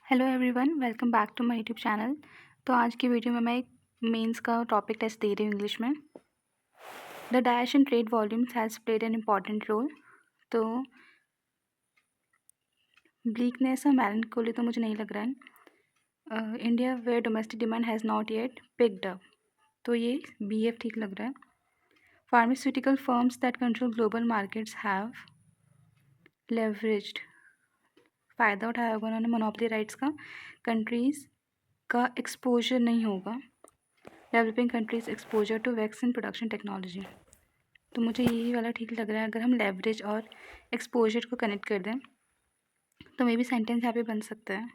Hello everyone, welcome back to my YouTube channel. तो आज की वीडियो में मैं एक मेंस का टॉपिक टेस्ट दे रही हूँ इंग्लिश में। The dash in trade volumes has played an important role. तो ब्लीकनेस और मेलनकोली तो मुझे नहीं लग रहा है। India where domestic demand has not yet picked up, तो ये BF ठीक लग रहा है। Pharmaceutical firms that control global markets have leveraged, फ़ायदा उठाया होगा उन्होंने मोनोपोली राइट्स का। कंट्रीज़ का एक्सपोजर नहीं होगा। Developing countries exposure to vaccine production technology, तो मुझे यही वाला ठीक लग रहा है। अगर हम लेवरेज और एक्सपोजर को कनेक्ट कर दें तो मे बी सेंटेंस यहाँ पे बन सकता है।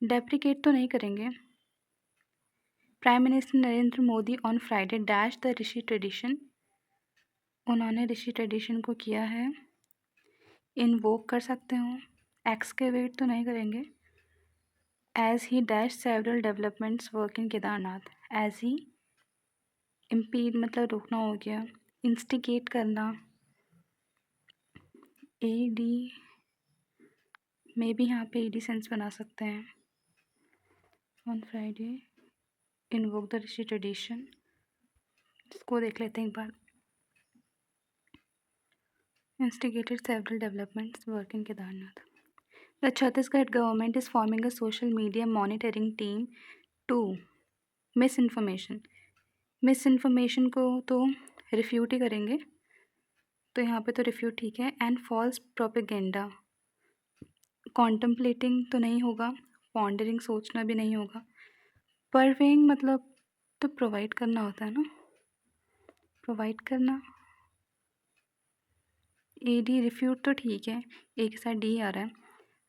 डेप्रिकेट तो नहीं करेंगे। Prime minister Narendra Modi on Friday dash the rishi tradition, उन्होंने ऋषि ट्रेडिशन को किया है। इनवोक कर सकते हो। एक्सकेवेट तो नहीं करेंगे। As he dash several developments work in Kedarnath, as he impede मतलब रोकना हो गया। इंस्टिगेट करना, AD मे भी यहाँ पे AD सेंस बना सकते हैं। On Friday invoke the rishi tradition, इसको देख लेते हैं एक बार। Instigated several developments work in Kedarnath. The Chhattisgarh government is forming a social media monitoring team to misinformation को तो रिफ्यूट ही करेंगे, तो यहाँ पे तो रिफ्यूट ठीक है। एंड फॉल्स प्रोपेगेंडा, कॉन्टम्पलेटिंग तो नहीं होगा, पॉन्डरिंग सोचना भी नहीं होगा। परवेइंग मतलब तो प्रोवाइड करना होता है ना, प्रोवाइड करना। AD रिफ्यूट तो ठीक है, एक के साथ D आ रहा है।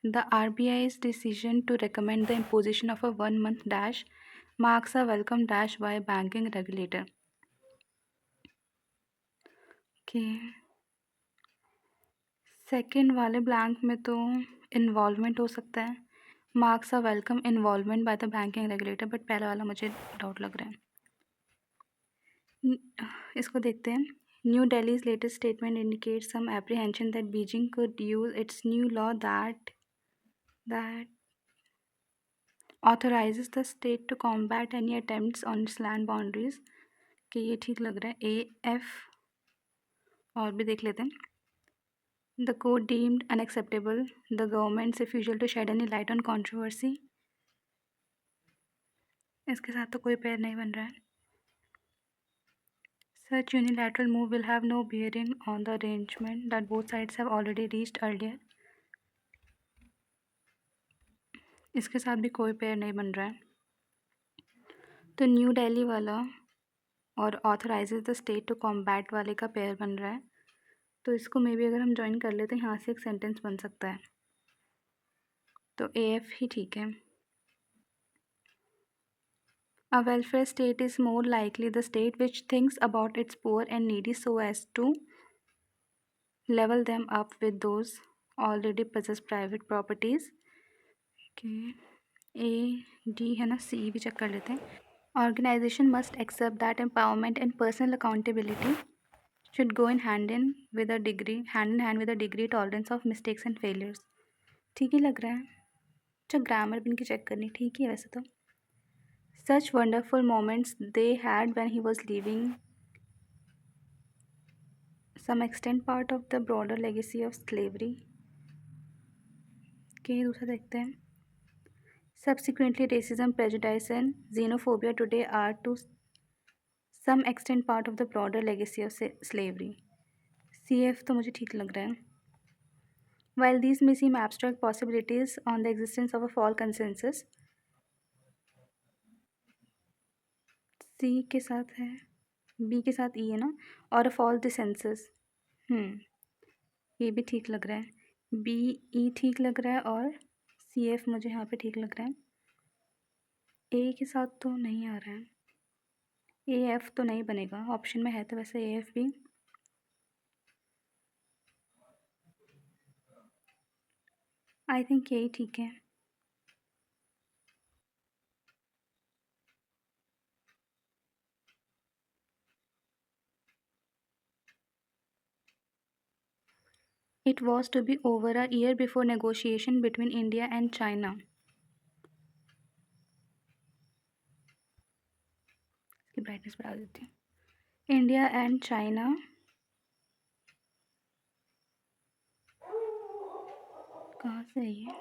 The RBI's decision to recommend the imposition of a 1 month dash marks a welcome dash by banking regulator. Okay, second वाले ब्लैंक में तो इन्वॉल्वमेंट हो सकता है। Marks a welcome involvement by the banking regulator, but पहला वाला मुझे doubt लग रहा है। इसको देखते हैं। New Delhi's latest statement indicates some apprehension that Beijing could use its new law that authorizes the state to combat any attempts on its land boundaries, कि ये ठीक लग रहा है। AF और भी देख लेते हैं। The court deemed unacceptable the government's refusal to shed any light on controversy, इसके साथ तो कोई पैर नहीं बन रहा है। Such unilateral move will have no bearing on the arrangement that both sides have already reached earlier, इसके साथ भी कोई पेयर नहीं बन रहा है। तो न्यू दिल्ली वाला और ऑथराइजेज द स्टेट टू कॉम्बैट वाले का पेयर बन रहा है, तो इसको मे बी अगर हम ज्वाइन कर लेते हैं यहाँ से एक सेंटेंस बन सकता है, तो AF ही ठीक है। A welfare state is more likely the state which thinks about its poor and needy so as to level them up with those already possess private properties. Okay. AD है ना, C भी check कर लेते हैं। Organization must accept that empowerment and personal accountability should go in hand in hand with a degree tolerance of mistakes and failures. ठीक ही लग रहा है। अच्छा, ग्रामर भी इनकी चेक करनी ठीक ही है वैसे तो। Such wonderful moments they had when he was leaving some extent part of the broader legacy of slavery. के दूसरा देखते हैं। Subsequently, racism, prejudice, and xenophobia today are to some extent part of the broader legacy of slavery. CF तो मुझे ठीक लग रहा है। While these may seem abstract possibilities on the existence of a false consensus, C के साथ है, B के साथ E है ना, और a false dissensus, ये भी ठीक लग रहा है। B E ठीक लग रहा है और CF मुझे यहाँ पे ठीक लग रहा है। A के साथ तो नहीं आ रहा है। AF तो नहीं बनेगा, ऑप्शन में है तो वैसे AF भी। आई थिंक यही ठीक है। It was to be over a year before negotiation between India and China की ब्राइटनेस बढ़ा देती हूँ। इंडिया एंड चाइना कहाँ से है ये?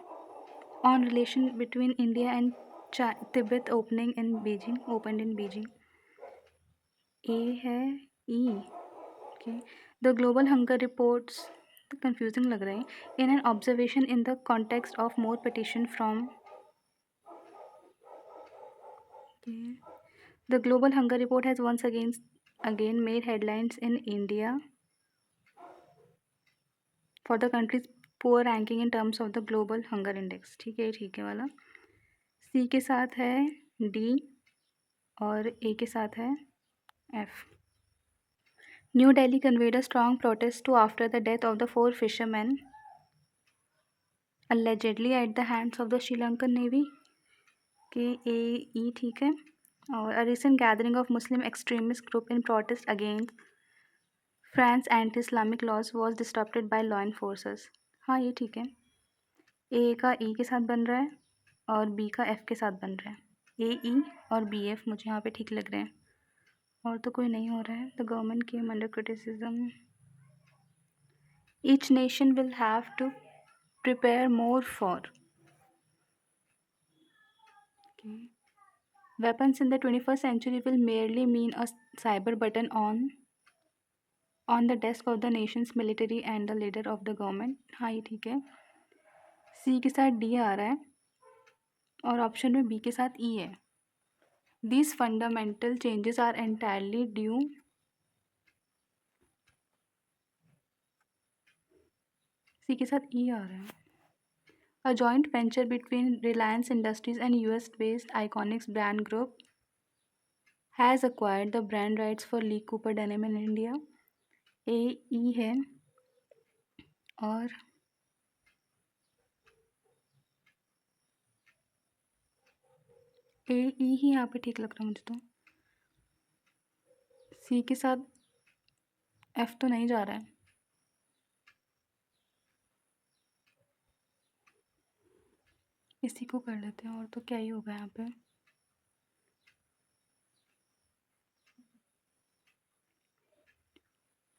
On relation between India and Tibet opening in Beijing, open in Beijing. ए है ई। Okay. The global hunger reports, confusing लग रहा है, in an observation in the context of more petition from. The Global Hunger Report has once again made headlines in India for the country's poor ranking in terms of the Global Hunger Index. ठीक है वाला। C के साथ है D और A के साथ है F. New Delhi conveyed a strong protest to after the death of the 4 fishermen allegedly at the hands of the Sri Lankan Navy. के A E ठीक है। और a recent gathering of Muslim extremist group in protest against France anti Islamic laws was disrupted by law enforcers. हाँ ये ठीक है। ए का ई के साथ बन रहा है और बी का एफ के साथ बन रहा है। ए ई और बी एफ मुझे यहाँ पे ठीक लग रहे हैं और तो कोई नहीं हो रहा है। The government came under criticism. Each nation will have to prepare more for weapons in the 21st century will merely mean a cyber button on the desk of the nation's military and the leader of the government. हाँ ये ठीक है। सी के साथ D आ रहा है और option में बी के साथ ई है। These fundamental changes are entirely due सी के साथ ई आ रहा है। A joint venture between Reliance Industries and US-based Iconics brand group has acquired the brand rights for Lee Cooper denim in India. A E है और ए ई ही यहाँ पे ठीक लग रहा है मुझे। तो सी के साथ एफ तो नहीं जा रहा है। इसी को कर लेते हैं और तो क्या ही होगा यहाँ पे।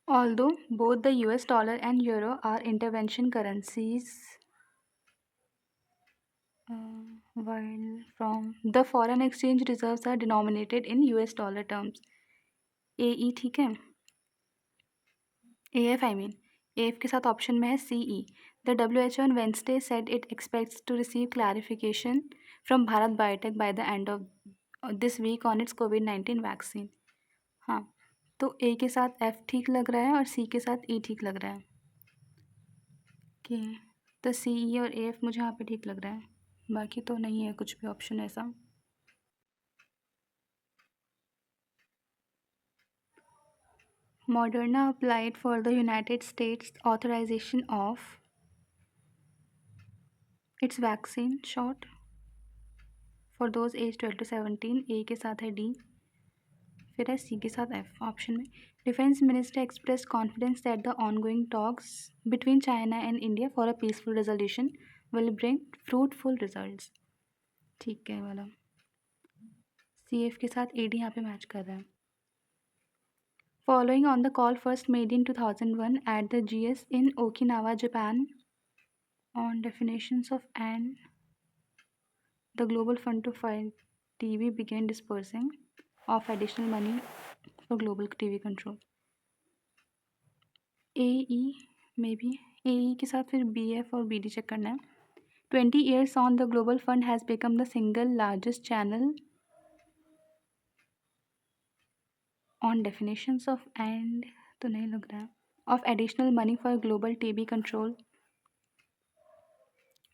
Although both the US dollar and euro are intervention currencies, while from the foreign exchange reserves are denominated in US dollar terms. AE ठीक है। AF I mean AF के साथ ऑप्शन में है CE. The WHO on Wednesday said it expects to receive clarification from Bharat Biotech by the end of this week on its COVID-19 vaccine. हाँ तो A के साथ F ठीक लग रहा है और C के साथ E ठीक लग रहा है। ओके तो CE और AF मुझे यहाँ पे ठीक लग रहा है, बाकी तो नहीं है कुछ भी ऑप्शन ऐसा। Moderna applied for the United States authorization of its vaccine shot for those aged 12 to 17. A के साथ है D, फिर है C के साथ F ऑप्शन में। Defence minister expressed confidence that the ongoing talks between China and India for a peaceful resolution will bring fruitful results. ठीक है वाला। CF के साथ AD यहाँ पे मैच कर रहा है। Following on the call first made in 2001 at the GS in Okinawa, Japan, on definitions of and the Global Fund to Fight TB began dispersing of additional money for global TB control. AE में भी AE के साथ फिर BF और BD check करना है। 20 years on, the Global Fund has become the single largest channel on definitions of and तो नहीं लग रहा है of additional money for global TB control.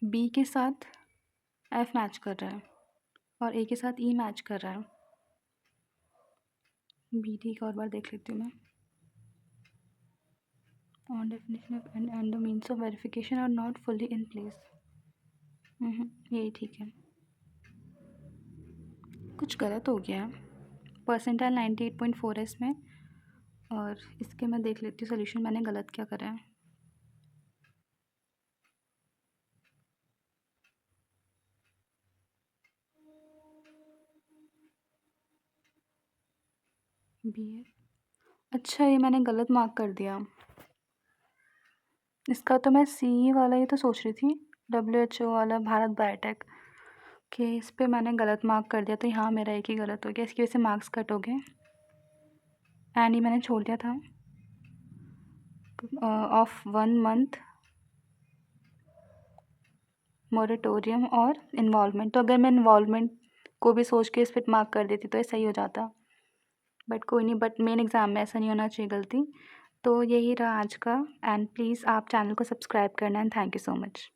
B के साथ F मैच कर रहा है और A के साथ E मैच कर रहा है। BD एक और बार देख लेती हूँ मैं। On definition of and the means of verification are not fully in place. यही ठीक है। कुछ गलत हो गया है। परसेंटाइल 98.4 है इसमें और इसके मैं देख लेती हूँ सोल्यूशन मैंने गलत क्या करा है। बी, अच्छा ये मैंने गलत मार्क कर दिया। इसका तो मैं सी वाला ही तो सोच रही थी, WHO वाला, भारत बायोटेक के। इस पे मैंने गलत मार्क कर दिया, तो यहाँ मेरा एक ही गलत हो गया, इसकी वजह से मार्क्स कट हो गए। एंड ये मैंने छोड़ दिया था ऑफ 1 मंथ मोरेटोरियम और इन्वॉल्वमेंट। तो अगर मैं इन्वॉल्वमेंट को भी सोच के इस पर मार्क कर देती तो ये सही हो जाता, बट कोई नहीं। बट मेन एग्ज़ाम में ऐसा नहीं होना चाहिए गलती। तो यही रहा आज का। एंड प्लीज़ आप चैनल को सब्सक्राइब करना। And thank you so much.